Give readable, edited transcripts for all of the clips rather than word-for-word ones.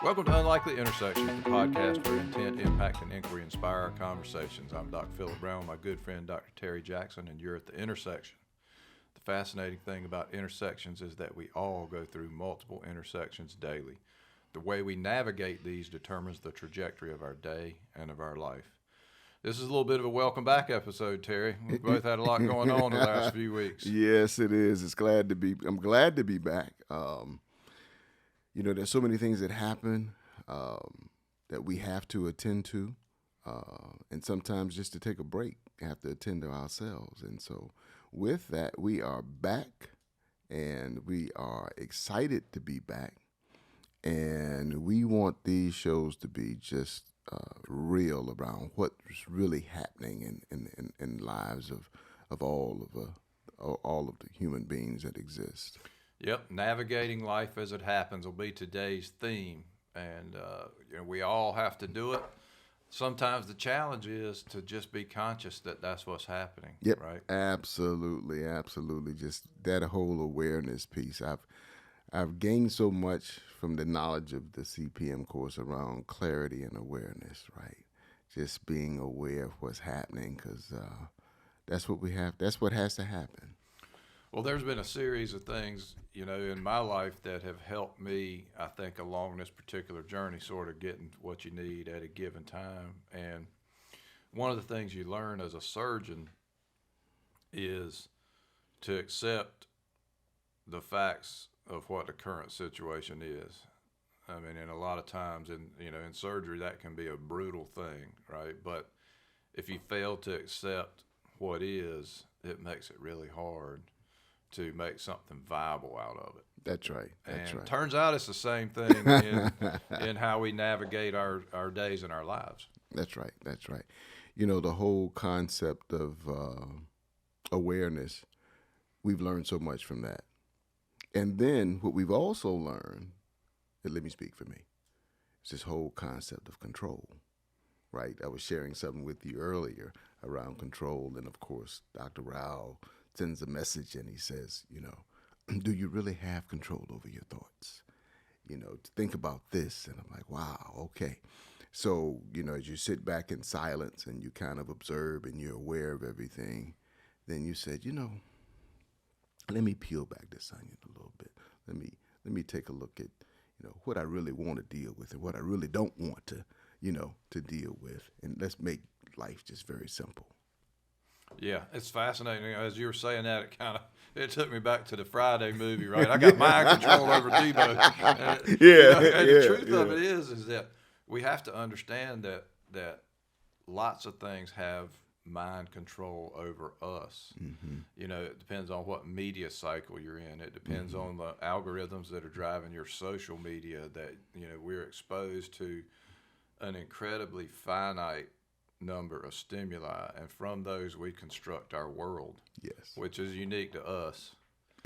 Welcome to Unlikely Intersections, the podcast where intent, impact, and inquiry inspire our conversations. I'm Dr. Philip Brown with my good friend Dr. Terry Jackson, and you're at the intersection. The fascinating thing about intersections is that we all go through multiple intersections daily. The way we navigate these determines the trajectory of our day and of our life. This is a little bit of a welcome back episode, Terry. We've both had a lot going on the last few weeks. Yes, it is. I'm glad to be back. There's so many things that happen that we have to attend to, and sometimes just to take a break, have to attend to ourselves. And so, with that, we are back, and we are excited to be back. And we want these shows to be just real around what's really happening in lives of all of the human beings that exist. Yep, navigating life as it happens will be today's theme, and we all have to do it. Sometimes the challenge is to just be conscious that that's what's happening. Yep, right? absolutely. Just that whole awareness piece. I've gained so much from the knowledge of the CPM course around clarity and awareness, right? Just being aware of what's happening, because that's what we have. That's what has to happen. Well, there's been a series of things, in my life that have helped me, I think, along this particular journey, sort of getting what you need at a given time. And one of the things you learn as a surgeon is to accept the facts of what the current situation is. I mean, and a lot of times in surgery, that can be a brutal thing, right? But if you fail to accept what is, it makes it really hard to make something viable out of it. That's right. And turns out it's the same thing in how we navigate our days and our lives. That's right. The whole concept of awareness, we've learned so much from that. And then what we've also learned, and let me speak for me, is this whole concept of control, right? I was sharing something with you earlier around control, and of course, Dr. Rao sends a message and he says, do you really have control over your thoughts? To think about this. And I'm like, wow, okay. So, as you sit back in silence and you kind of observe and you're aware of everything, then you said, let me peel back this onion a little bit. Let me take a look at, what I really want to deal with and what I really don't want to, to deal with. And let's make life just very simple. Yeah, it's fascinating. As you were saying that, it took me back to the Friday movie, right? I got mind control over Debo. And, the truth of it is that we have to understand that lots of things have mind control over us. Mm-hmm. It depends on what media cycle you're in. It depends on the algorithms that are driving your social media that, we're exposed to an incredibly finite number of stimuli, and from those we construct our world. Yes. Which is unique to us.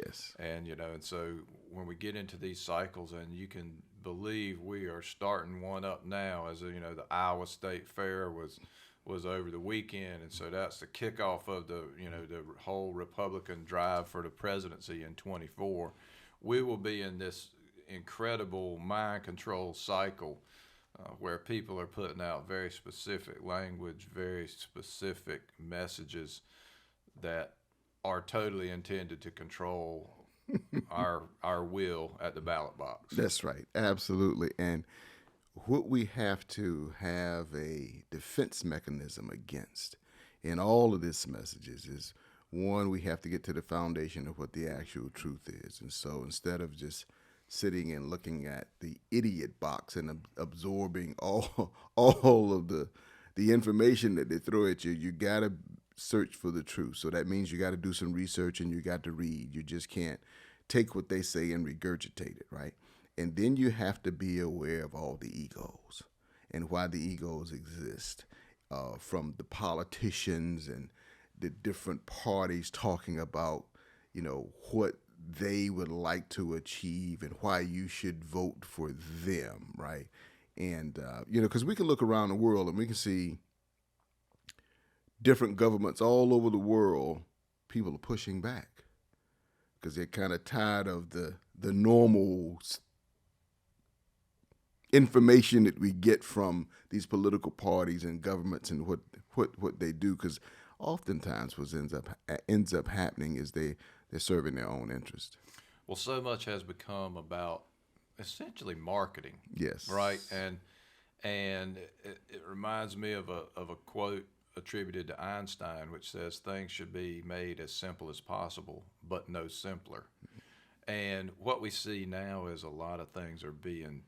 Yes. And and so when we get into these cycles, and you can believe we are starting one up now, as the Iowa State Fair was over the weekend, and so that's the kickoff of the the whole Republican drive for the presidency in 24. We will be in this incredible mind control cycle where people are putting out very specific language, very specific messages that are totally intended to control our will at the ballot box. That's right. Absolutely. And what we have to have a defense mechanism against in all of these messages is, one, we have to get to the foundation of what the actual truth is. And so instead of just sitting and looking at the idiot box and absorbing all of the information that they throw at you, you got to search for the truth. So that means you got to do some research and you got to read. You just can't take what they say and regurgitate it, right? And then you have to be aware of all the egos and why the egos exist, from the politicians and the different parties talking about, what they would like to achieve and why you should vote for them, right? And, because we can look around the world and we can see different governments all over the world, people are pushing back because they're kind of tired of the normal information that we get from these political parties and governments and what they do, because oftentimes what ends up happening is they're serving their own interest. Well, so much has become about essentially marketing, Yes. right? And it reminds me of a quote attributed to Einstein, which says things should be made as simple as possible, but no simpler. And what we see now is a lot of things are being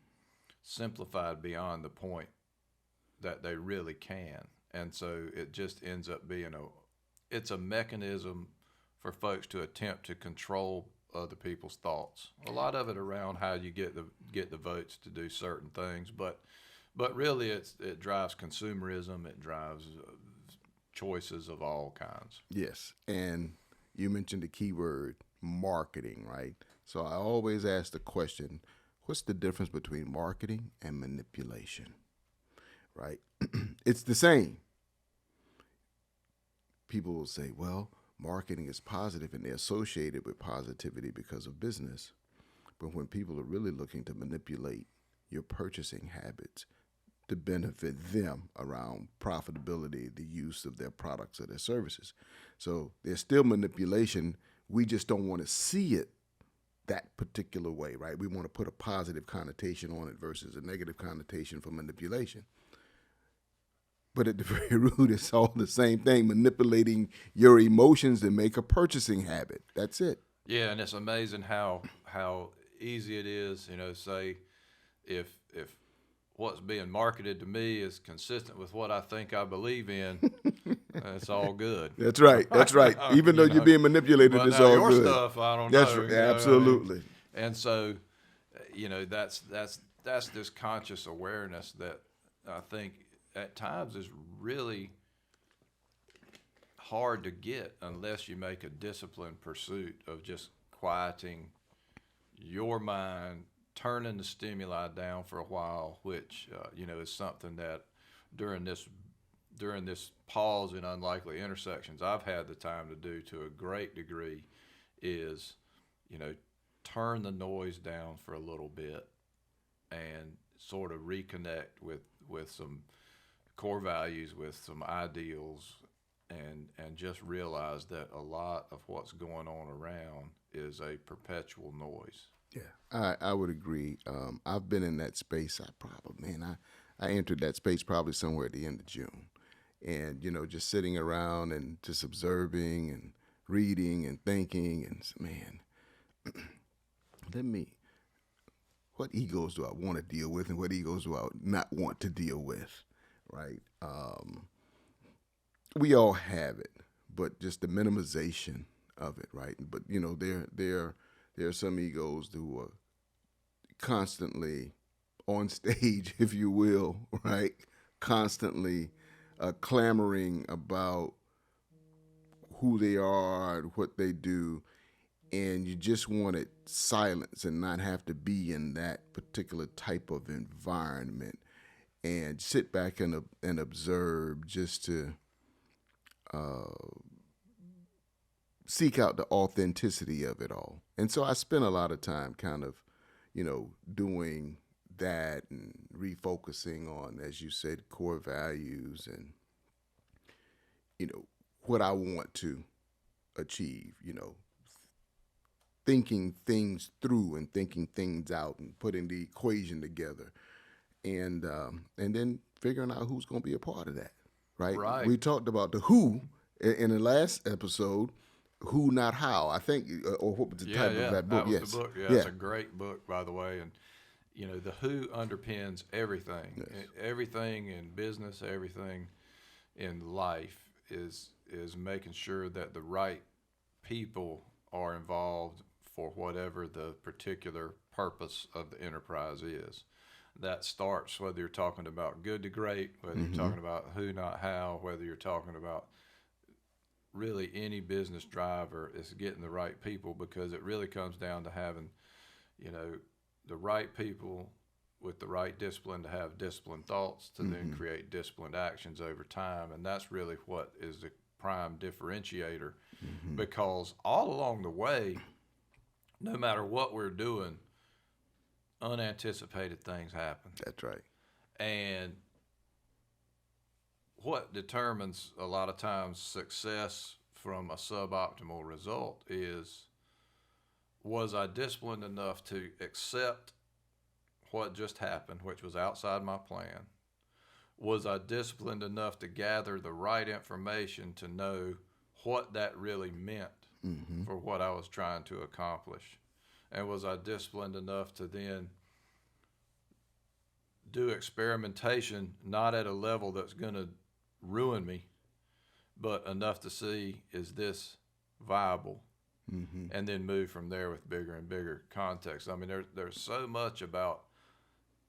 simplified beyond the point that they really can. And so it just ends up being it's a mechanism for folks to attempt to control other people's thoughts. A lot of it around how you get the votes to do certain things, but really it drives consumerism. It drives choices of all kinds. Yes. And you mentioned the keyword marketing, right? So I always ask the question, what's the difference between marketing and manipulation? Right? It's the same. People will say, well, marketing is positive and they're associated with positivity because of business. But when people are really looking to manipulate your purchasing habits to benefit them around profitability, the use of their products or their services. So there's still manipulation. We just don't want to see it that particular way, right? We want to put a positive connotation on it versus a negative connotation for manipulation. But at the very root, it's all the same thing, manipulating your emotions to make a purchasing habit. That's it. Yeah, and it's amazing how easy it is, say if what's being marketed to me is consistent with what I think I believe in, it's all good. That's right. That's right. Even though you're being manipulated, it's all your good. Stuff, I don't That's know. right. Absolutely. And so, that's this conscious awareness that I think at times is really hard to get unless you make a disciplined pursuit of just quieting your mind, turning the stimuli down for a while, which is something that during this pause in unlikely intersections I've had the time to do to a great degree is turn the noise down for a little bit and sort of reconnect with some core values, with some ideals, and just realize that a lot of what's going on around is a perpetual noise. Yeah, I would agree. I've been in that space. I entered that space probably somewhere at the end of June. And, just sitting around and just observing and reading and thinking and, man, what egos do I want to deal with and what egos do I not want to deal with, right? We all have it, but just the minimization of it, right? But, there are some egos who are constantly on stage, if you will, right? Constantly clamoring about who they are and what they do, and you just wanted silence and not have to be in that particular type of environment and sit back and observe just to seek out the authenticity of it all. And so I spent a lot of time kind of, doing that and refocusing on, as you said, core values and, what I want to achieve, thinking things through and thinking things out and putting the equation together and then figuring out who's going to be a part of that, right? Right. We talked about the who in the last episode, who, not how, I think, or what was the title of that book? That was the book. Yeah, it's a great book, by the way. And, the who underpins everything. Yes. Everything in business, everything in life is making sure that the right people are involved for whatever the particular purpose of the enterprise is. That starts whether you're talking about good to great, whether you're talking about who, not how, whether you're talking about really any business driver is getting the right people, because it really comes down to having, the right people with the right discipline to have disciplined thoughts to then create disciplined actions over time. And that's really what is the prime differentiator, because all along the way, no matter what we're doing, unanticipated things happen. That's right. And what determines a lot of times success from a suboptimal result is, was I disciplined enough to accept what just happened, which was outside my plan? Was I disciplined enough to gather the right information to know what that really meant for what I was trying to accomplish? And was I disciplined enough to then do experimentation, not at a level that's going to ruin me, but enough to see, is this viable? And then move from there with bigger and bigger context. I mean, there's so much about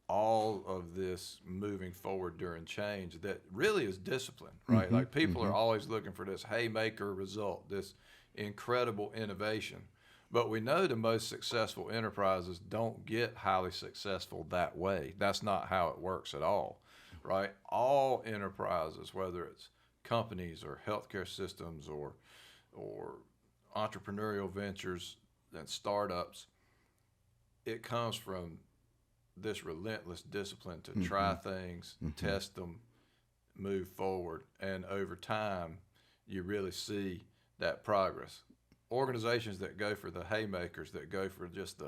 all of this moving forward during change that really is discipline, right? Like people are always looking for this haymaker result, this incredible innovation. But we know the most successful enterprises don't get highly successful that way. That's not how it works at all, right? All enterprises, whether it's companies or healthcare systems or entrepreneurial ventures and startups, it comes from this relentless discipline to try things, test them, move forward, and over time, you really see that progress. Organizations that go for the haymakers, that go for just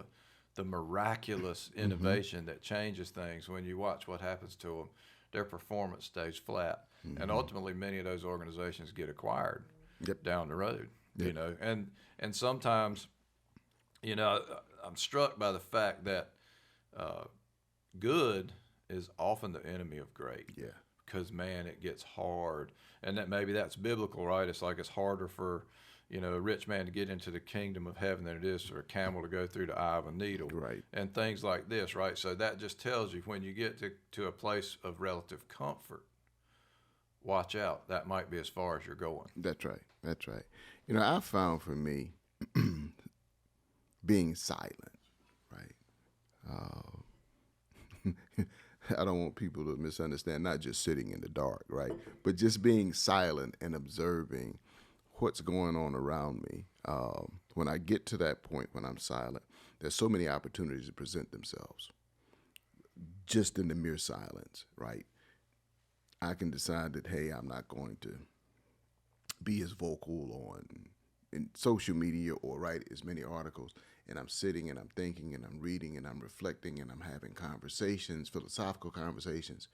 the miraculous innovation that changes things, when you watch what happens to them, their performance stays flat. And ultimately, many of those organizations get acquired down the road. You know, and sometimes, you know, I'm struck by the fact that good is often the enemy of great. Yeah. Because man, it gets hard, and that maybe that's biblical, right? It's like it's harder for, you know, a rich man to get into the kingdom of heaven than it is for a camel to go through the eye of a needle, Right. and things like this, right? So that just tells you, when you get to a place of relative comfort, watch out. That might be as far as you're going. That's right. That's right. You know, I found for me being silent, right? I don't want people to misunderstand, not just sitting in the dark, right? But just being silent and observing what's going on around me. When I get to that point when I'm silent, there's so many opportunities to present themselves just in the mere silence, right? I can decide that, hey, I'm not going to be as vocal on in social media or write as many articles. And I'm sitting and I'm thinking and I'm reading and I'm reflecting and I'm having conversations, philosophical conversations.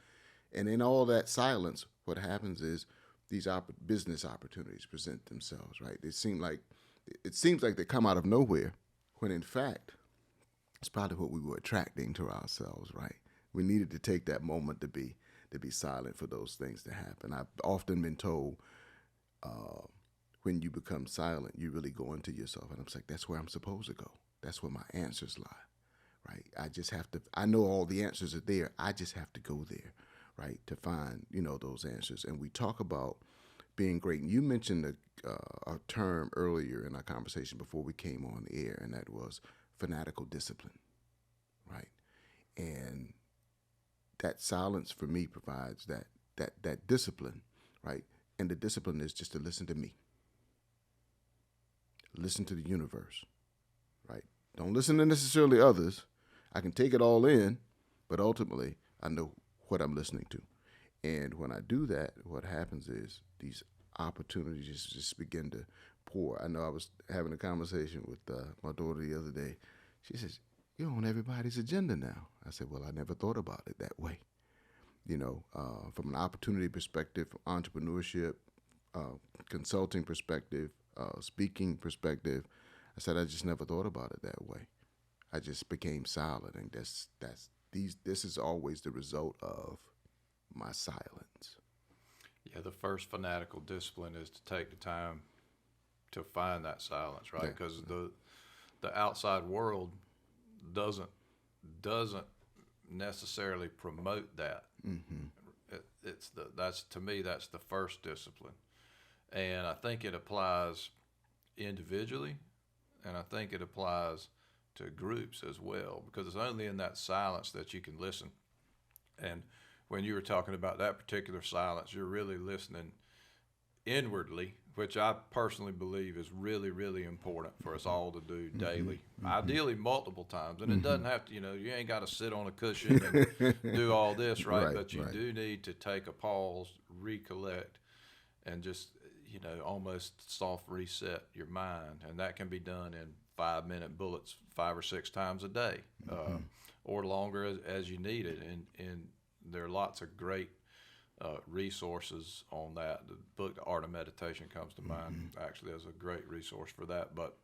And in all that silence, what happens is these business opportunities present themselves, right? It seems like they come out of nowhere, when in fact, it's probably what we were attracting to ourselves, right? We needed to take that moment to be silent for those things to happen. I've often been told, when you become silent, you really go into yourself. And I'm like, that's where I'm supposed to go. That's where my answers lie, right? I know all the answers are there. I just have to go there, right, to find, you know, those answers. And we talk about being great. And you mentioned a term earlier in our conversation before we came on the air, and that was fanatical discipline, right? And that silence for me provides that discipline, right? And the discipline is just to listen to me. Listen to the universe, right? Don't listen to necessarily others. I can take it all in, but ultimately I know what I'm listening to. And when I do that, what happens is these opportunities just begin to pour. I know I was having a conversation with my daughter the other day. She says, "You're on everybody's agenda now." I said, "Well, I never thought about it that way." You know, from an opportunity perspective, entrepreneurship, consulting perspective, speaking perspective, I said I just never thought about it that way. I just became silent, and this is always the result of my silence. Yeah, the first fanatical discipline is to take the time to find that silence, right? Because the outside world doesn't necessarily promote that. That's to me, that's the first discipline, and I think it applies individually, and I think it applies to groups as well, because it's only in that silence that you can listen. And when you were talking about that particular silence, you're really listening inwardly which I personally believe is really, really important for us all to do daily, ideally multiple times. And it doesn't have to, you ain't got to sit on a cushion and do all this, right? Right, But you right. do need to take a pause, recollect, and just, almost soft reset your mind. And that can be done in 5-minute bullets 5 or 6 times a day, or longer as you need it. And there are lots of great resources on that. The book, The Art of Meditation, comes to mind actually as a great resource for that. But,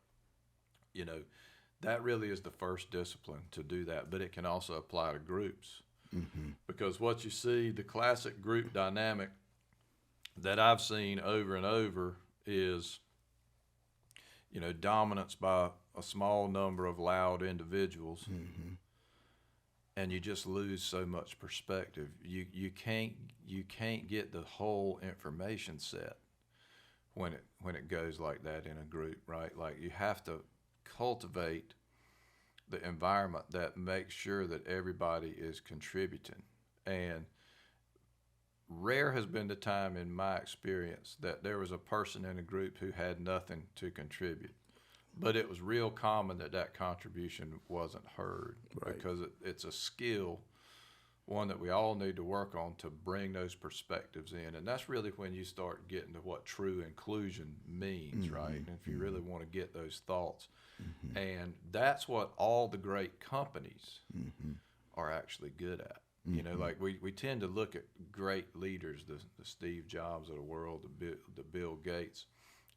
that really is the first discipline to do that. But it can also apply to groups, because what you see, the classic group dynamic that I've seen over and over is, dominance by a small number of loud individuals. And you just lose so much perspective. You can't get the whole information set when it goes like that in a group, right? Like, you have to cultivate the environment that makes sure that everybody is contributing. And rare has been the time in my experience that there was a person in a group who had nothing to contribute. But it was real common that contribution wasn't heard, Right. because it's a skill, one that we all need to work on, to bring those perspectives in. And that's really when you start getting to what true inclusion means, right? And if you really want to get those thoughts. And that's what all the great companies are actually good at. Like we tend to look at great leaders, the Steve Jobs of the world, the Bill Gates.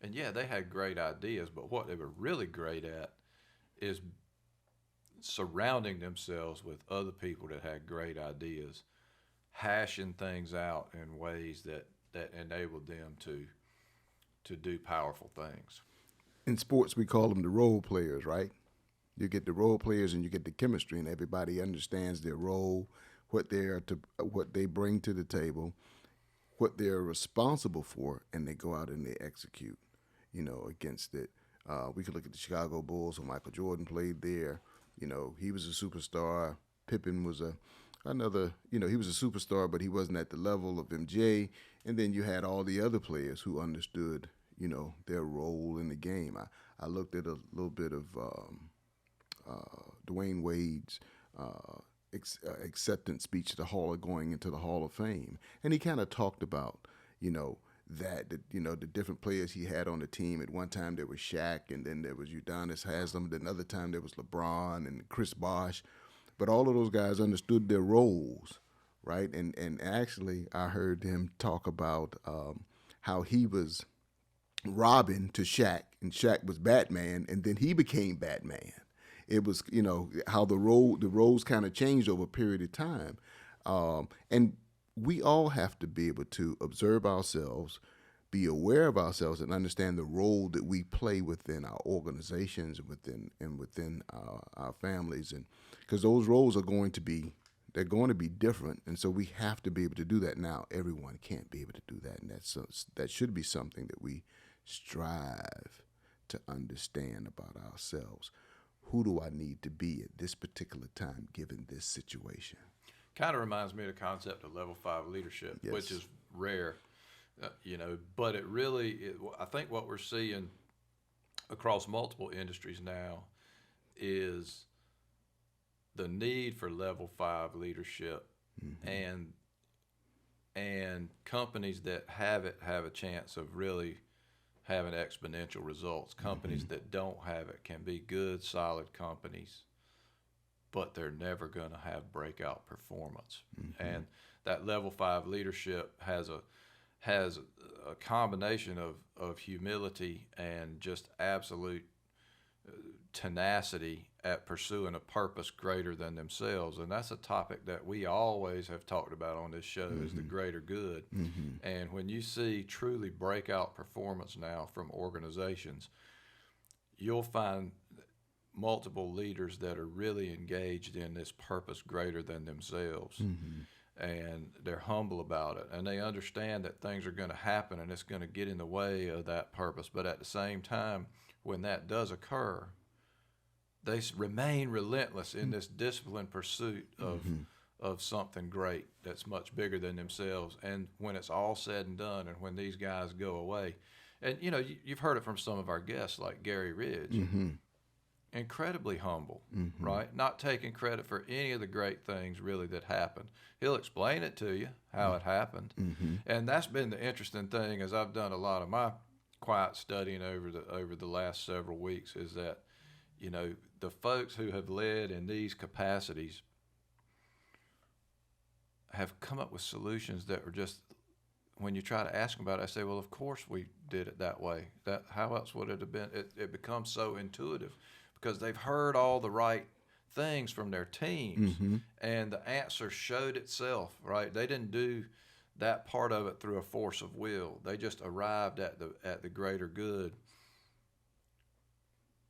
And yeah, they had great ideas, but what they were really great at is surrounding themselves with other people that had great ideas, hashing things out in ways that enabled them to do powerful things. In sports, we call them the role players, right? You get the role players and you get the chemistry, and everybody understands their role, what they bring to the table, what they're responsible for, and they go out and they execute, against it. We could look at the Chicago Bulls when Michael Jordan played there. He was a superstar. Pippen was another, he was a superstar, but he wasn't at the level of MJ. And then you had all the other players who understood, their role in the game. I looked at a little bit of Dwayne Wade's acceptance speech to going into the Hall of Fame. And he kind of talked about, the different players he had on the team. At one time there was Shaq, and then there was Udonis Haslem. Then another time there was LeBron and Chris Bosh. But all of those guys understood their roles, right? And actually, I heard him talk about how he was Robin to Shaq, and Shaq was Batman, and then he became Batman. It was, how the roles kind of changed over a period of time. And we all have to be able to observe ourselves, be aware of ourselves, and understand the role that we play within our organizations and within our families, and because those roles are going to be different, and so we have to be able to do that. Now, everyone can't be able to do that, and that should be something that we strive to understand about ourselves. Who do I need to be at this particular time, given this situation? Kind of reminds me of the concept of level 5 leadership, Yes. which is rare, but I think what we're seeing across multiple industries now is the need for level 5 leadership, and companies that have a chance of really having exponential results. Companies that don't have it can be good, solid companies, but they're never going to have breakout performance. And that level 5 leadership has a combination of humility and just absolute tenacity at pursuing a purpose greater than themselves. And that's a topic that we always have talked about on this show, is the greater good. And when you see truly breakout performance now from organizations, you'll find multiple leaders that are really engaged in this purpose greater than themselves. And they're humble about it, and they understand that things are going to happen and it's going to get in the way of that purpose. But at the same time, when that does occur, they remain relentless in this disciplined pursuit of something great that's much bigger than themselves. And when it's all said and done, and when these guys go away, And you've heard it from some of our guests, like Gary Ridge. Mm-hmm. Incredibly humble, Mm-hmm. right? Not taking credit for any of the great things really that happened. He'll explain it to you how it happened, Mm-hmm. and that's been the interesting thing as I've done a lot of my quiet studying over the last several weeks is that the folks who have led in these capacities have come up with solutions that are just, when you try to ask them about it, I say, well, of course we did it that way. That how else would it have been? It becomes so intuitive because they've heard all the right things from their teams, Mm-hmm. and the answer showed itself. Right? They didn't do that part of it through a force of will. They just arrived at the greater good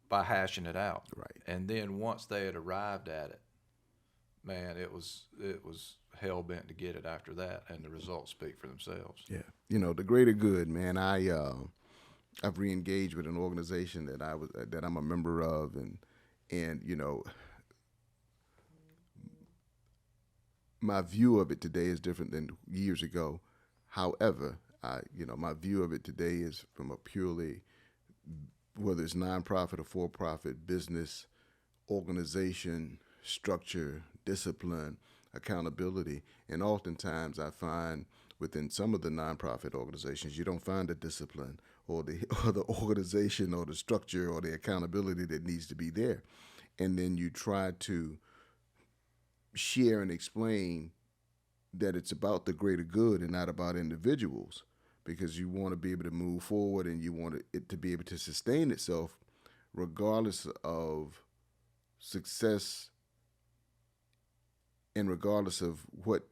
by hashing it out. Right. And then once they had arrived at it, man, it was hell bent to get it after that, and the results speak for themselves. Yeah. The greater good, man. I've reengaged with an organization that I'm a member of, and my view of it today is different than years ago. However, my view of it today is from a purely, whether it's nonprofit or for-profit business, organization, structure, discipline, accountability. And oftentimes I find within some of the nonprofit organizations, you don't find the discipline or the organization or the structure or the accountability that needs to be there. And then you try to share and explain that it's about the greater good and not about individuals, because you want to be able to move forward and you want it to be able to sustain itself regardless of success and regardless of what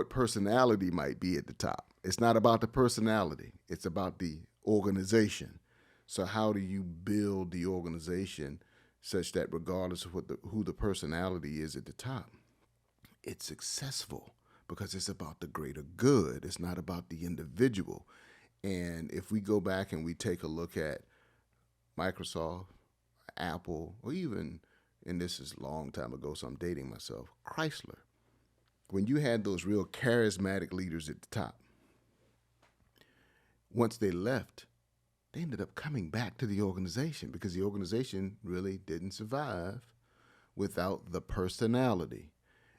personality might be at the top. It's not about the personality. It's about the organization. So how do you build the organization such that regardless of who the personality is at the top, it's successful because it's about the greater good. It's not about the individual. And if we go back and we take a look at Microsoft, Apple, or even, and this is a long time ago, so I'm dating myself, Chrysler, when you had those real charismatic leaders at the top, once they left, they ended up coming back to the organization because the organization really didn't survive without the personality.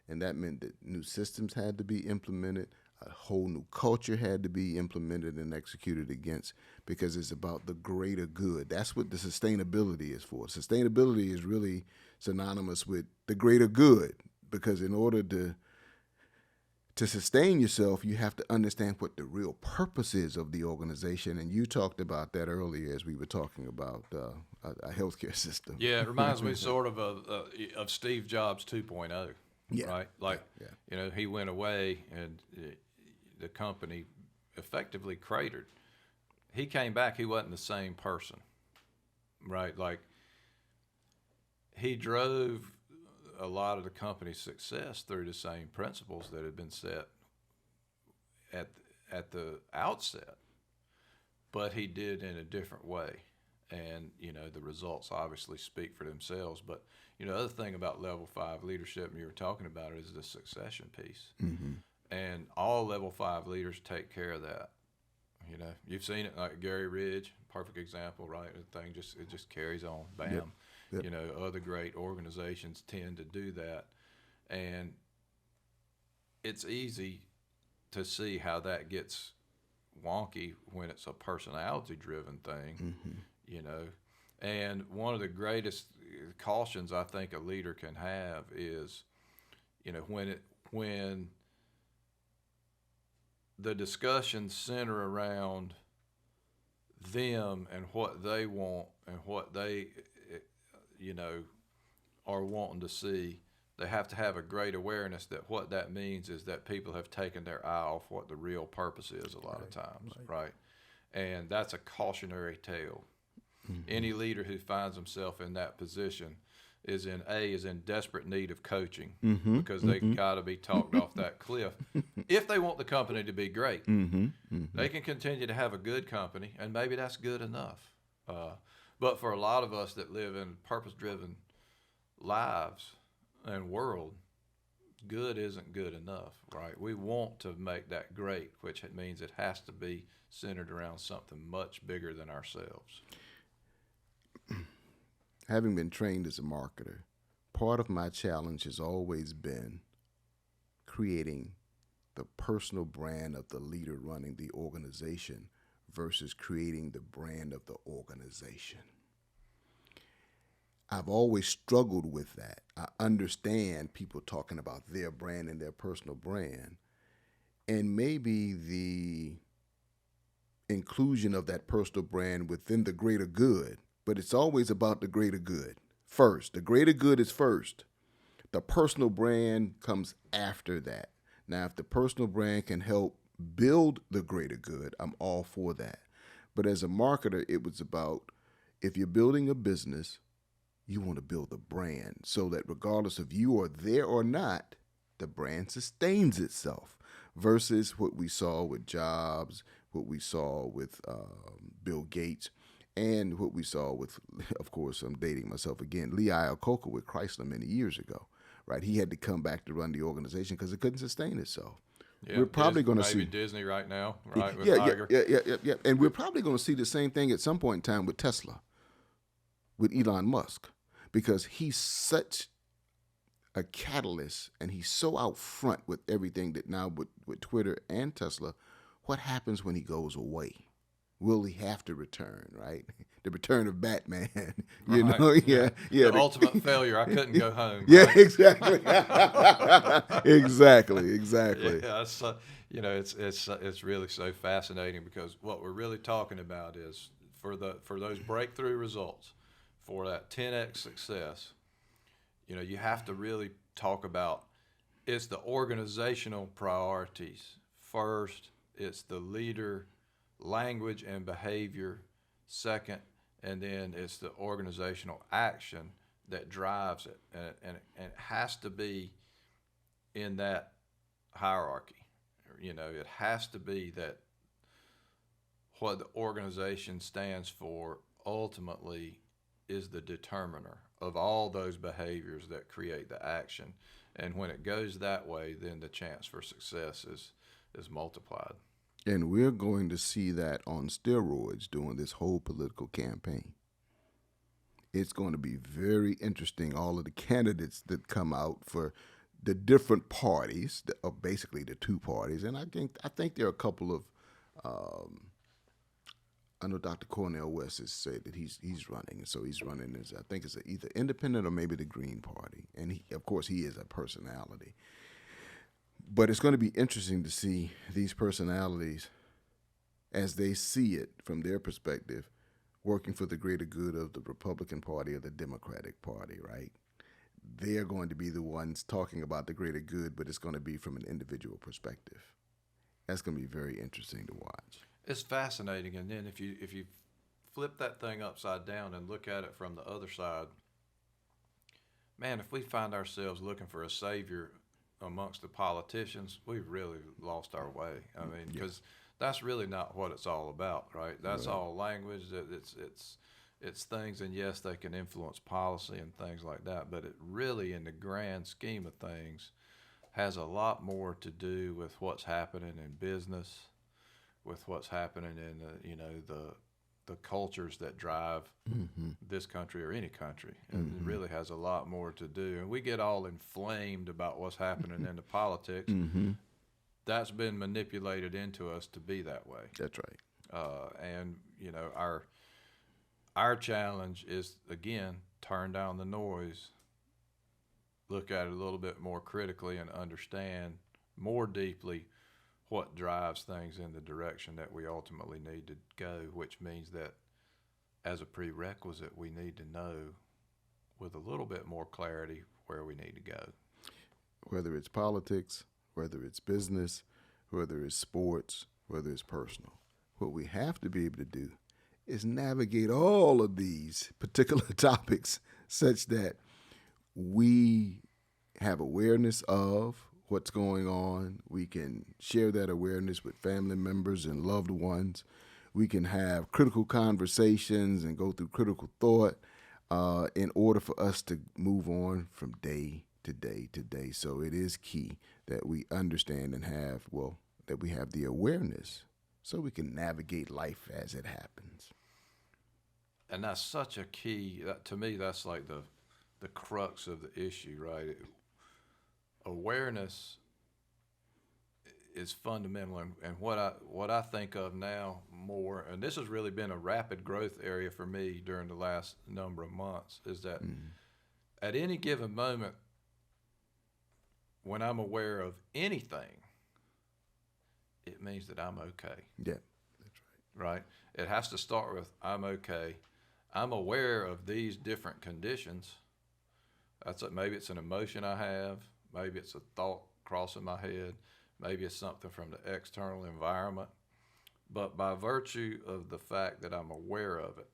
And that meant that new systems had to be implemented, a whole new culture had to be implemented and executed against, because it's about the greater good. That's what the sustainability is for. Sustainability is really synonymous with the greater good, because in order to sustain yourself, you have to understand what the real purpose is of the organization. And you talked about that earlier as we were talking about a healthcare system. Yeah, it reminds me sort of Steve Jobs 2.0. Yeah. Right? Like, Yeah. He went away and the company effectively cratered. He came back, he wasn't the same person. Right? Like, he drove a lot of the company's success through the same principles that had been set at the outset, but he did in a different way. And the results obviously speak for themselves. But the other thing about level 5 leadership, and you were talking about it, is the succession piece. Mm-hmm. And all level 5 leaders take care of that. You've seen it, like Gary Ridge, perfect example, right? The thing just carries on, bam. Yep. Other great organizations tend to do that, and it's easy to see how that gets wonky when it's a personality-driven thing. Mm-hmm. And one of the greatest cautions I think a leader can have is, when the discussions center around them and what they want and what they, are wanting to see, they have to have a great awareness that what that means is that people have taken their eye off what the real purpose is a lot of times, right? And that's a cautionary tale. Mm-hmm. Any leader who finds himself in that position is in desperate need of coaching, because they got to be talked off that cliff if they want the company to be great. They can continue to have a good company, and maybe that's good enough. But for a lot of us that live in purpose-driven lives and world, good isn't good enough, right? We want to make that great, which means it has to be centered around something much bigger than ourselves. Having been trained as a marketer, part of my challenge has always been creating the personal brand of the leader running the organization versus creating the brand of the organization. I've always struggled with that. I understand people talking about their brand and their personal brand, and maybe the inclusion of that personal brand within the greater good, but it's always about the greater good first. The greater good is first. The personal brand comes after that. Now, if the personal brand can help build the greater good, I'm all for that. But as a marketer, it was about, if you're building a business, you want to build a brand so that regardless of you are there or not, the brand sustains itself, versus what we saw with Jobs, what we saw with Bill Gates, and what we saw with, of course, I'm dating myself again, Lee Iacocca with Chrysler many years ago, right? He had to come back to run the organization because it couldn't sustain itself. Yeah, We're probably going to maybe see Disney right now, right? With yeah, Tiger. yeah. And we're probably going to see the same thing at some point in time with Tesla, with Elon Musk, because he's such a catalyst and he's so out front with everything that now with Twitter and Tesla. What happens when he goes away? Will he have to return, right? The return of Batman, you Right. know? Yeah. The ultimate failure. I couldn't go home. Yeah, right? exactly. exactly. Yeah, it's really so fascinating, because what we're really talking about is for those breakthrough results, for that 10x success, you have to really talk about, it's the organizational priorities first, it's the leader language and behavior second, and then it's the organizational action that drives it, and it has to be in that hierarchy. It has to be that what the organization stands for ultimately is the determiner of all those behaviors that create the action. And when it goes that way, then the chance for success is multiplied. And we're going to see that on steroids during this whole political campaign. It's going to be very interesting, all of the candidates that come out for the different parties, basically the two parties. And I think there are a couple of, I know Dr. Cornel West has said that he's running, so he's running as, I think it's either independent or maybe the Green Party. And of course, he is a personality. But it's going to be interesting to see these personalities, as they see it from their perspective, working for the greater good of the Republican Party or the Democratic Party, right? They're going to be the ones talking about the greater good, but it's going to be from an individual perspective. That's going to be very interesting to watch. It's fascinating, and then if you flip that thing upside down and look at it from the other side, man, if we find ourselves looking for a savior amongst the politicians, we've really lost our way. I mean, because that's really not what it's all about, right? That's all language. It's things, and yes, they can influence policy and things like that, but it really, in the grand scheme of things, has a lot more to do with what's happening in business, with what's happening in the cultures that drive this country or any country. And it really has a lot more to do. And we get all inflamed about what's happening in the politics. That's been manipulated into us to be that way. That's right. And our challenge is, again, turn down the noise, look at it a little bit more critically, and understand more deeply what drives things in the direction that we ultimately need to go, which means that as a prerequisite, we need to know with a little bit more clarity where we need to go. Whether it's politics, whether it's business, whether it's sports, whether it's personal, what we have to be able to do is navigate all of these particular topics such that we have awareness of what's going on. We can share that awareness with family members and loved ones. We can have critical conversations and go through critical thought in order for us to move on from day today. So it is key that we understand and that we have the awareness so we can navigate life as it happens. And that's such a key. To me, that's like the crux of the issue, right? Awareness is fundamental, and what I think of now more, and this has really been a rapid growth area for me during the last number of months, is that at any given moment, when I'm aware of anything, it means that I'm okay. Yeah, that's right. Right? It has to start with I'm okay. I'm aware of these different conditions. Maybe it's an emotion I have. Maybe it's a thought crossing my head. Maybe it's something from the external environment. But by virtue of the fact that I'm aware of it,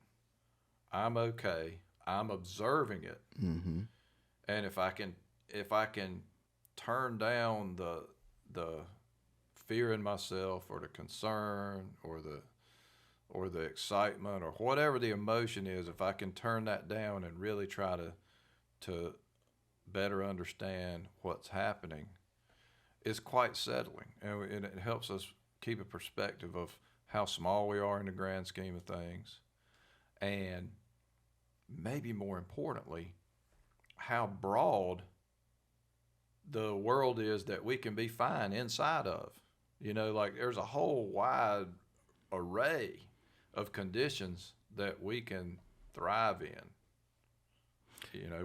I'm okay. I'm observing it. Mm-hmm. And if I can turn down the fear in myself, or the concern, or the excitement, or whatever the emotion is, if I can turn that down and really try to better understand what's happening, it's quite settling, and it helps us keep a perspective of how small we are in the grand scheme of things, and maybe more importantly, how broad the world is that we can be fine inside of. Like there's a whole wide array of conditions that we can thrive in.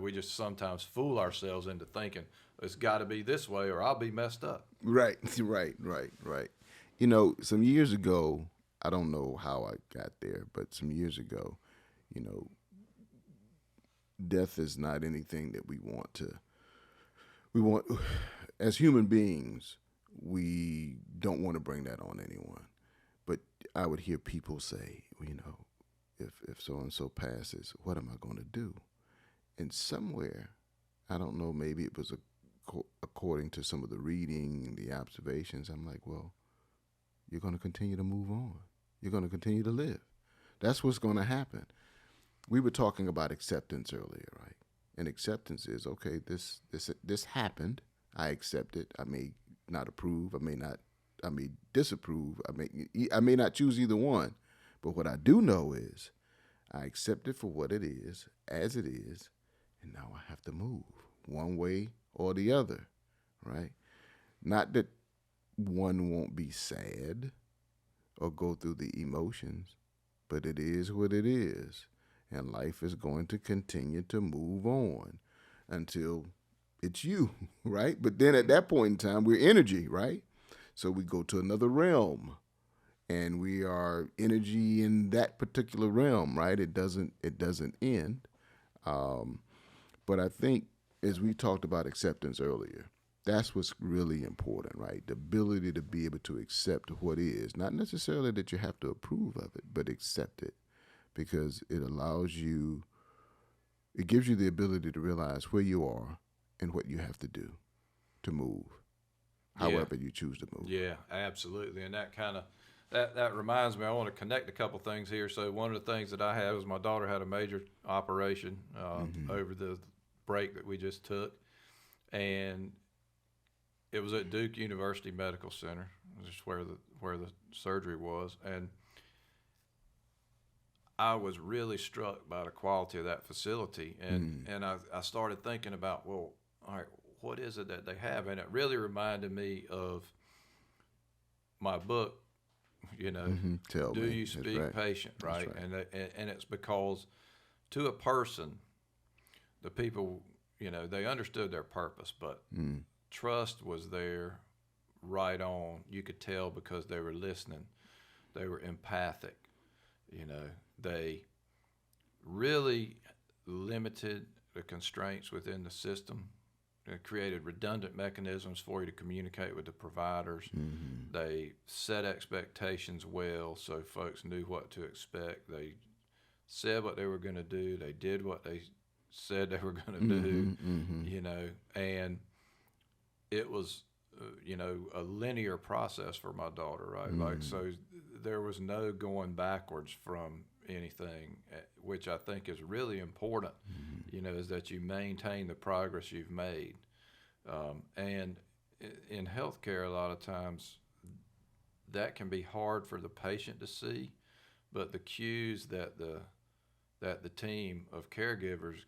We just sometimes fool ourselves into thinking it's got to be this way or I'll be messed up. Right. Some years ago, I don't know how I got there, but some years ago, death is not anything that we want, as human beings, we don't want to bring that on anyone. But I would hear people say, if so-and-so passes, what am I going to do? And somewhere, I don't know, maybe it was according to some of the reading, the observations, I'm like, well, you're going to continue to move on. You're going to continue to live. That's what's going to happen. We were talking about acceptance earlier, right? And acceptance is, okay, this happened. I accept it. I may not approve. I may disapprove. I may not choose either one. But what I do know is I accept it for what it is, as it is, and now I have to move one way or the other, right? Not that one won't be sad or go through the emotions, but it is what it is. And life is going to continue to move on until it's you, right? But then at that point in time, we're energy, right? So we go to another realm, and we are energy in that particular realm, right? It doesn't end. But I think, as we talked about acceptance earlier, that's what's really important, right? The ability to be able to accept what is, not necessarily that you have to approve of it, but accept it, because it gives you the ability to realize where you are and what you have to do to move, however you choose to move. Yeah, absolutely. And that reminds me, I want to connect a couple things here. So one of the things that I had was my daughter had a major operation over the break that we just took, and it was at Duke University Medical Center, which is where the surgery was, and I was really struck by the quality of that facility, and I started thinking about, well, all right, what is it that they have? And it really reminded me of my book, Do You Speak Patient, right? And it's because to a person, the people, they understood their purpose, but trust was there right on. You could tell because they were listening. They were empathic. They really limited the constraints within the system. It created redundant mechanisms for you to communicate with the providers. Mm-hmm. They set expectations well so folks knew what to expect. They said what they were going to do. They did what they said they were going to do, and it was, a linear process for my daughter, right? Like, so there was no going backwards from anything, which I think is really important, is that you maintain the progress you've made. And in healthcare, a lot of times that can be hard for the patient to see, but the cues that the team of caregivers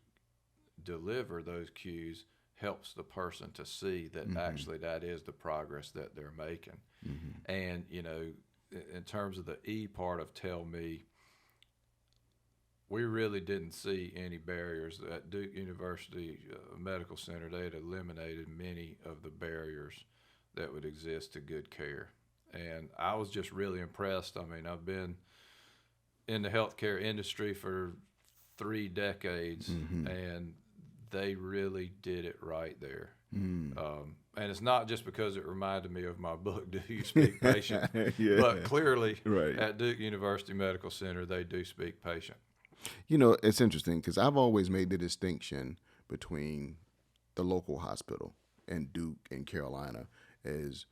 deliver, those cues helps the person to see that actually that is the progress that they're making. And in terms of the E part of Tell Me, we really didn't see any barriers. At Duke University Medical Center, they had eliminated many of the barriers that would exist to good care. And I was just really impressed. I mean, I've been in the healthcare industry for 3 decades, and they really did it right there. And it's not just because it reminded me of my book, Do You Speak Patient? Yeah. But clearly, Right. at Duke University Medical Center, they do speak patient. It's interesting because I've always made the distinction between the local hospital and Duke and Carolina as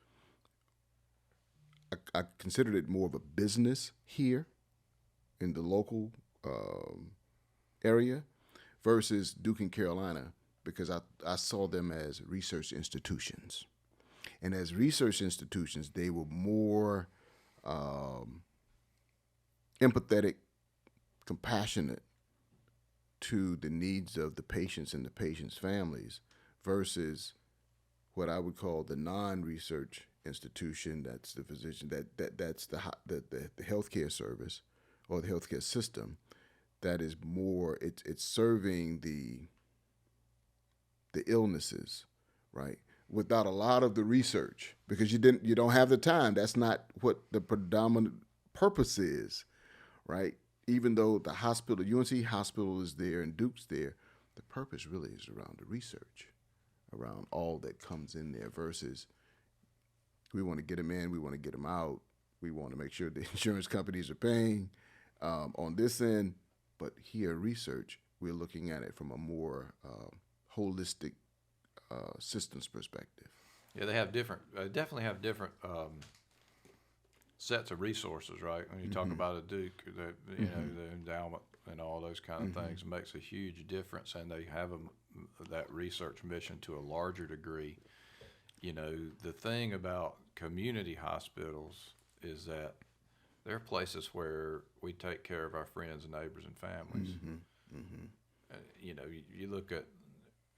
I considered it more of a business here in the local area versus Duke and Carolina because I saw them as research institutions. And as research institutions, they were more empathetic, compassionate to the needs of the patients and the patients' families versus what I would call the non-research institution. That's the physician. That's the healthcare service or the healthcare system. That is more. It's serving the illnesses, right? Without a lot of the research because you don't have the time. That's not what the predominant purpose is, right? Even though the hospital, UNC Hospital is there and Duke's there, the purpose really is around the research, around all that comes in there versus we want to get them in, we want to get them out, we want to make sure the insurance companies are paying on this end. But here, research, we're looking at it from a more holistic systems perspective. Yeah, they have different. Definitely have different sets of resources, right? When you talk about a Duke, the endowment and all those kind of things makes a huge difference, and they have that research mission to a larger degree. The thing about community hospitals is that they're places where we take care of our friends, neighbors, and families. You look at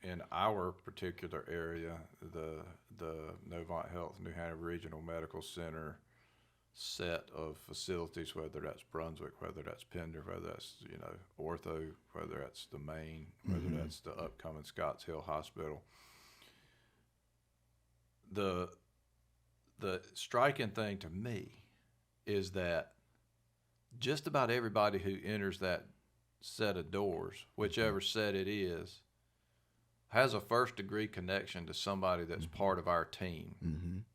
in our particular area, the Novant Health New Hanover Regional Medical Center set of facilities, whether that's Brunswick, whether that's Pender, whether that's ortho, whether that's the Maine, whether that's the upcoming Scotts Hill Hospital. The striking thing to me is that just about everybody who enters that set of doors, whichever set it is, has a first-degree connection to somebody that's part of our team.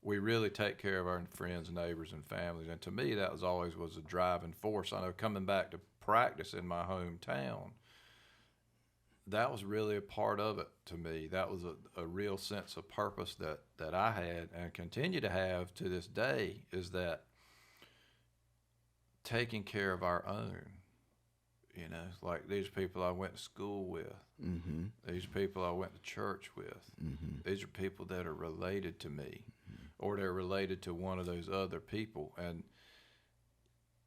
We really take care of our friends, neighbors, and families. And to me, that was always a driving force. I know coming back to practice in my hometown, that was really a part of it to me. That was a real sense of purpose that I had and continue to have to this day, is that taking care of our own. Like these people I went to school with, these people I went to church with, these are people that are related to me, or they're related to one of those other people. And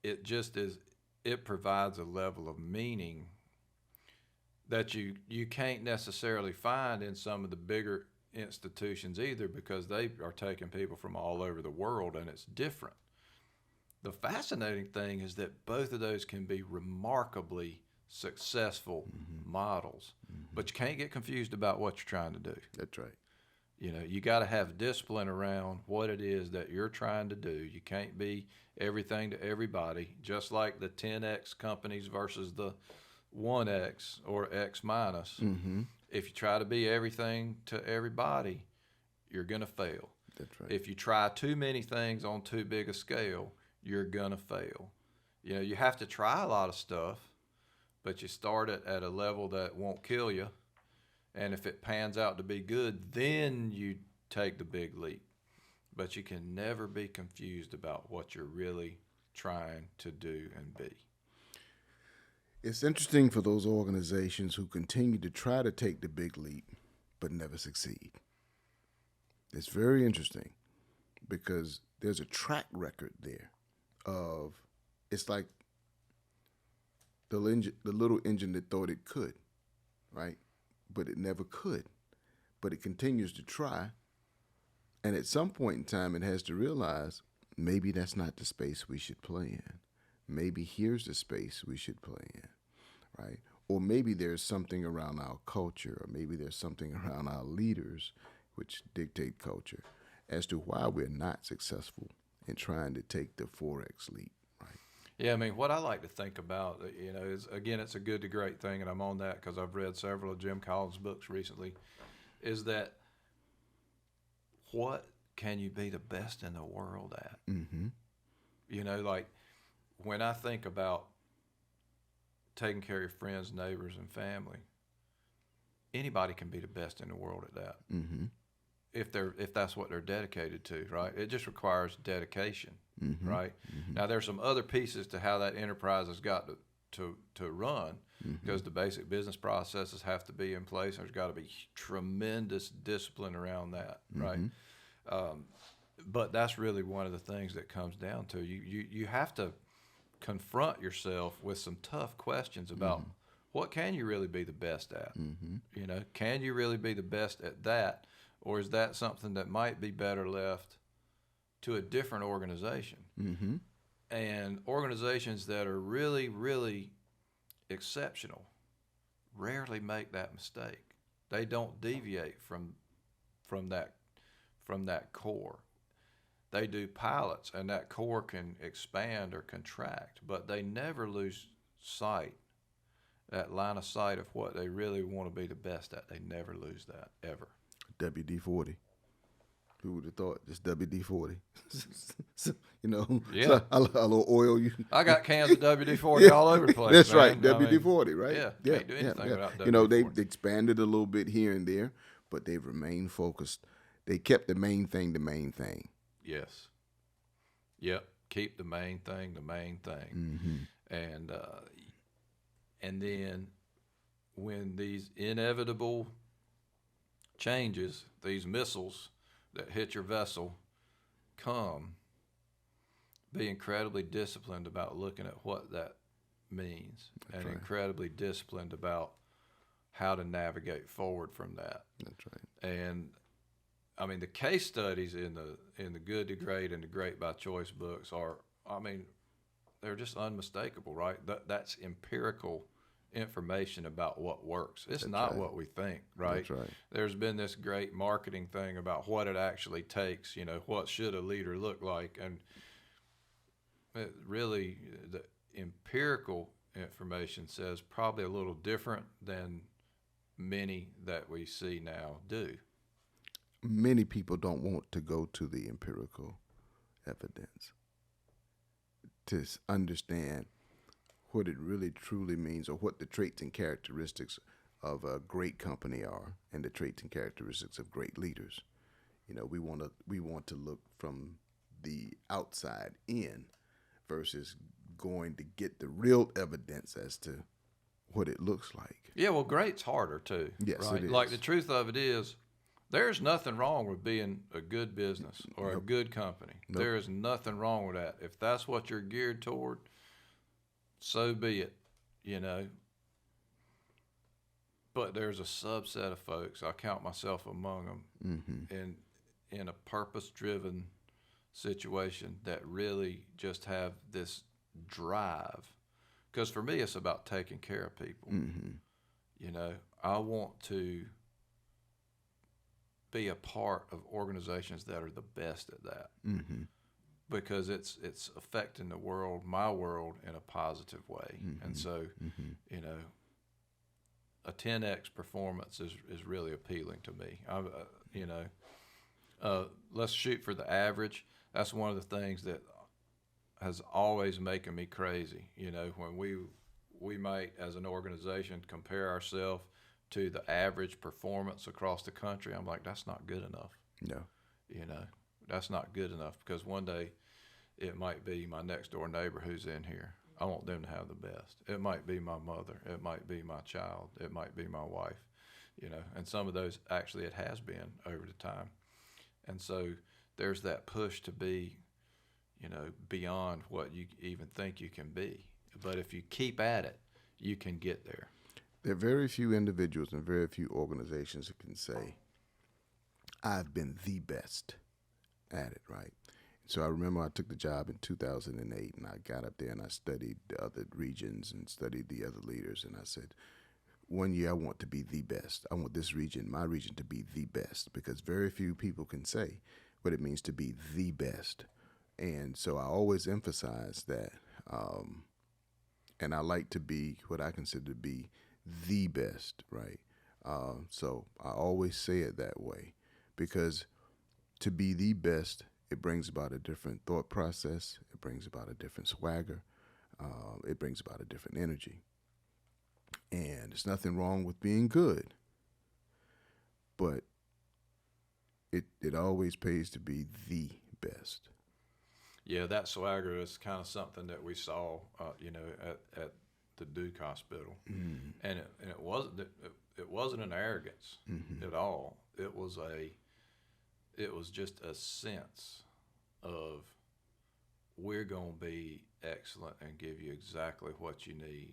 it just is, it provides a level of meaning that you can't necessarily find in some of the bigger institutions either, because they are taking people from all over the world and it's different. The fascinating thing is that both of those can be remarkably successful models, but you can't get confused about what you're trying to do. That's right. You got to have discipline around what it is that you're trying to do. You can't be everything to everybody, just like the 10X companies versus the 1X or X minus. If you try to be everything to everybody, you're going to fail. That's right. If you try too many things on too big a scale, you're going to fail. You have to try a lot of stuff, but you start it at a level that won't kill you. And if it pans out to be good, then you take the big leap. But you can never be confused about what you're really trying to do and be. It's interesting for those organizations who continue to try to take the big leap but never succeed. It's very interesting because there's a track record there of it's like the little engine that thought it could, right? But it never could. But it continues to try. And at some point in time, it has to realize maybe that's not the space we should play in. Maybe here's the space we should play in, right? Or maybe there's something around our culture, or maybe there's something around our leaders which dictate culture as to why we're not successful in trying to take the 4X leap, right? Yeah, I mean, what I like to think about, is, again, it's a good to great thing, and I'm on that because I've read several of Jim Collins' books recently, is that what can you be the best in the world at? Mm-hmm. Like when I think about taking care of your friends, neighbors, and family, anybody can be the best in the world at that. Mm-hmm. If that's what they're dedicated to, right? It just requires dedication, Mm-hmm. right? Mm-hmm. Now there's some other pieces to how that enterprise has got to run, because the basic business processes have to be in place. There's got to be tremendous discipline around that, right? But that's really one of the things that comes down to you have to confront yourself with some tough questions about what can you really be the best at? Mm-hmm. Can you really be the best at that? Or is that something that might be better left to a different organization? Mm-hmm. And organizations that are really, really exceptional rarely make that mistake. They don't deviate from that core. They do pilots, and that core can expand or contract, but they never lose sight, that line of sight of what they really want to be the best at. They never lose that, ever. WD-40. Who would have thought? Just WD-40. Yeah. A little oil. I got cans of WD-40 all over the place. That's man. right, WD-40, right? Yeah, can't do anything without WD-40. They've expanded a little bit here and there, but they've remained focused. They kept the main thing the main thing. Yes. Yep. Keep the main thing the main thing. Mm-hmm. And then when these inevitable changes, these missiles that hit your vessel come, be incredibly disciplined about looking at what that means. That's and right. incredibly disciplined about how to navigate forward from that. That's right. And I mean, the case studies in the Good to Great and the Great by Choice books are, they're just unmistakable, right? That's empirical information about what works. It's That's not right. what we think, right? That's right. There's been this great marketing thing about what it actually takes, what should a leader look like, and it really, the empirical information says probably a little different than many that we see now do. Many people don't want to go to the empirical evidence to understand what it really truly means, or what the traits and characteristics of a great company are, and the traits and characteristics of great leaders. We want to look from the outside in versus going to get the real evidence as to what it looks like. Yeah, well, great's harder too. Yes, right? it is. Like the truth of it is, there's nothing wrong with being a good business or a good company. Nope. There is nothing wrong with that. If that's what you're geared toward, so be it, But there's a subset of folks, I count myself among them, in a purpose-driven situation that really just have this drive. Because for me, it's about taking care of people. I want to be a part of organizations that are the best at that. Because it's affecting the world, my world, in a positive way. And so, a 10X performance is really appealing to me. Let's shoot for the average. That's one of the things that has always making me crazy. When we might, as an organization, compare ourselves to the average performance across the country, I'm like, that's not good enough. No. That's not good enough, because one day it might be my next door neighbor who's in here. I want them to have the best. It might be my mother. It might be my child. It might be my wife. and some of those actually it has been over the time. And so there's that push to be, beyond what you even think you can be. But if you keep at it, you can get there. There are very few individuals and very few organizations that can say, I've been the best at it, right? So I remember I took the job in 2008, and I got up there and I studied the other regions and studied the other leaders, and I said, one year I want to be the best. I want this region, my region, to be the best, because very few people can say what it means to be the best. And so I always emphasize that, and I like to be what I consider to be the best, right? So I always say it that way, because to be the best, it brings about a different thought process. It brings about a different swagger. It brings about a different energy. And there's nothing wrong with being good, but it always pays to be the best. Yeah, that swagger is kind of something that we saw, at the Duke Hospital, and it wasn't an arrogance at all. It was just a sense of, we're gonna be excellent and give you exactly what you need.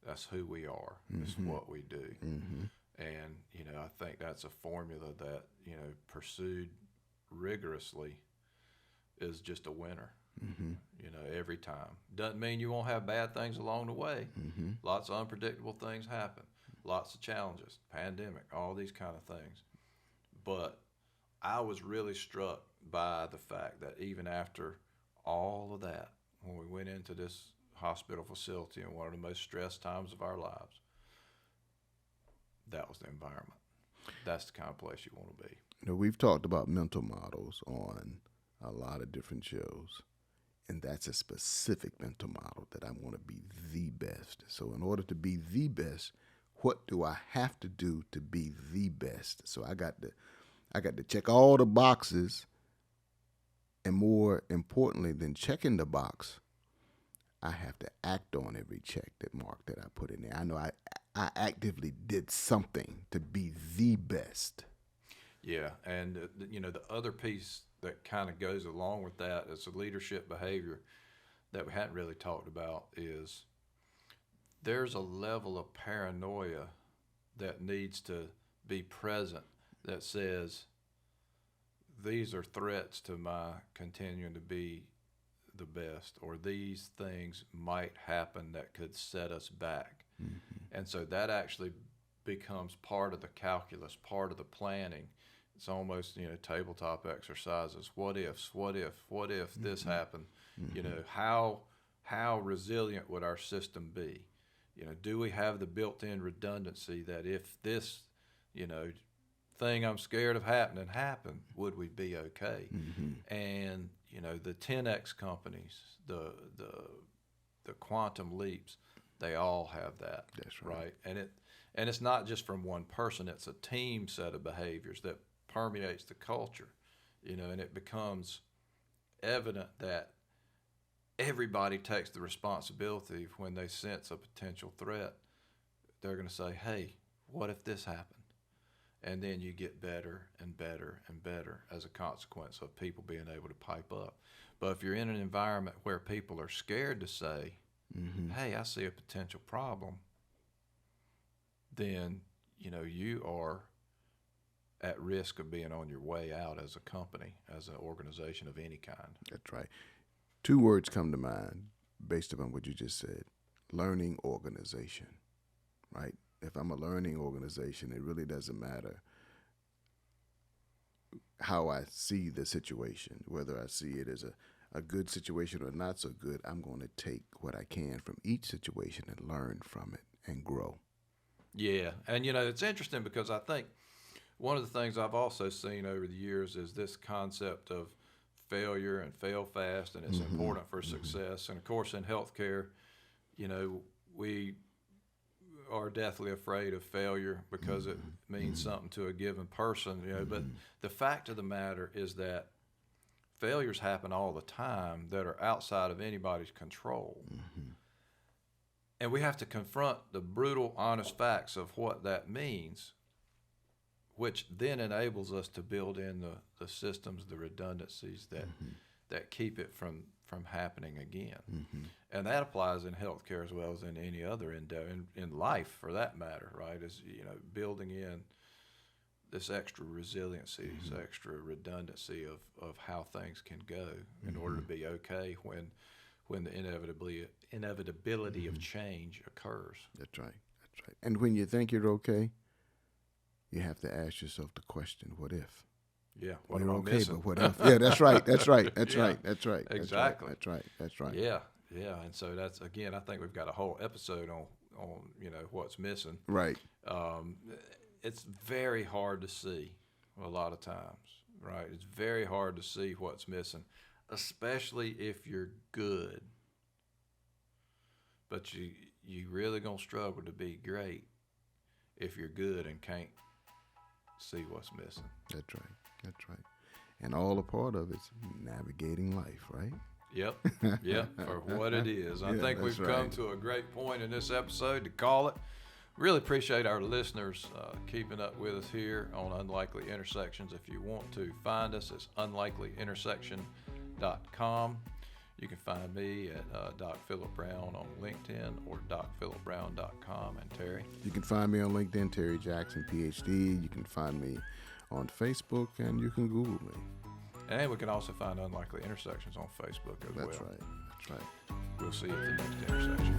That's who we are. It's what we do. And I think that's a formula that pursued rigorously is just a winner. Every time. Doesn't mean you won't have bad things along the way. Lots of unpredictable things happen. Lots of challenges, pandemic, all these kind of things. But I was really struck by the fact that even after all of that, when we went into this hospital facility in one of the most stressed times of our lives, that was the environment. That's the kind of place you want to be. We've talked about mental models on a lot of different shows, and that's a specific mental model that I want to be the best. So in order to be the best, what do I have to do to be the best? So I got to check all the boxes, and more importantly than checking the box, I have to act on every check that I put in there. I know I actively did something to be the best. Yeah, and the other piece that kind of goes along with that as a leadership behavior that we hadn't really talked about is there's a level of paranoia that needs to be present that says, these are threats to my continuing to be the best, or these things might happen that could set us back. And so that actually becomes part of the calculus, part of the planning. It's almost, tabletop exercises. What ifs, what if this happened? How resilient would our system be? Do we have the built-in redundancy that if this, thing I'm scared of happened, would we be okay? And, the 10X companies, the quantum leaps, they all have that. That's right. And it's not just from one person, it's a team set of behaviors that permeates the culture, and it becomes evident that everybody takes the responsibility when they sense a potential threat. They're going to say, hey, what if this happened? And then you get better and better and better as a consequence of people being able to pipe up. But if you're in an environment where people are scared to say, hey, I see a potential problem, then, you are at risk of being on your way out as a company, as an organization of any kind. That's right. Two words come to mind based upon what you just said: learning organization, right? If I'm a learning organization, it really doesn't matter how I see the situation, whether I see it as a good situation or not so good. I'm going to take what I can from each situation and learn from it and grow. Yeah, and it's interesting because I think one of the things I've also seen over the years is this concept of failure and fail fast, and it's important for success. And of course, in healthcare, we are deathly afraid of failure because it means something to a given person, but the fact of the matter is that failures happen all the time that are outside of anybody's control. And we have to confront the brutal, honest facts of what that means, which then enables us to build in the systems, the redundancies that keep it from happening again. And that applies in healthcare as well as in any other endeavor, in life for that matter, right? Is, building in this extra resiliency, this extra redundancy of how things can go in order to be okay when the inevitability of change occurs. That's right. That's right. And when you think you're okay, you have to ask yourself the question, what if? Yeah. What You're am I okay, missing? but what if? Yeah, that's right. That's right. That's Yeah, right. That's right. exactly. That's right. That's right. Yeah. Yeah. And so that's, again, I think we've got a whole episode on what's missing. Right. It's very hard to see a lot of times, right? It's very hard to see what's missing, especially if you're good. But you really gonna struggle to be great if you're good and can't see what's missing. That's right. That's right. And all a part of it's navigating life, right? Yep. Yep. For what it is. I Yeah, think we've that's come right. to a great point in this episode to call it. Really appreciate our listeners keeping up with us here on Unlikely Intersections. If you want to find us, it's unlikelyintersection.com. You can find me at Doc Philip Brown on LinkedIn or docphilipbrown.com. And Terry? You can find me on LinkedIn, Terry Jackson, PhD. You can find me on Facebook, and you can Google me. And we can also find Unlikely Intersections on Facebook as well. That's right. That's right. We'll see you at the next intersection.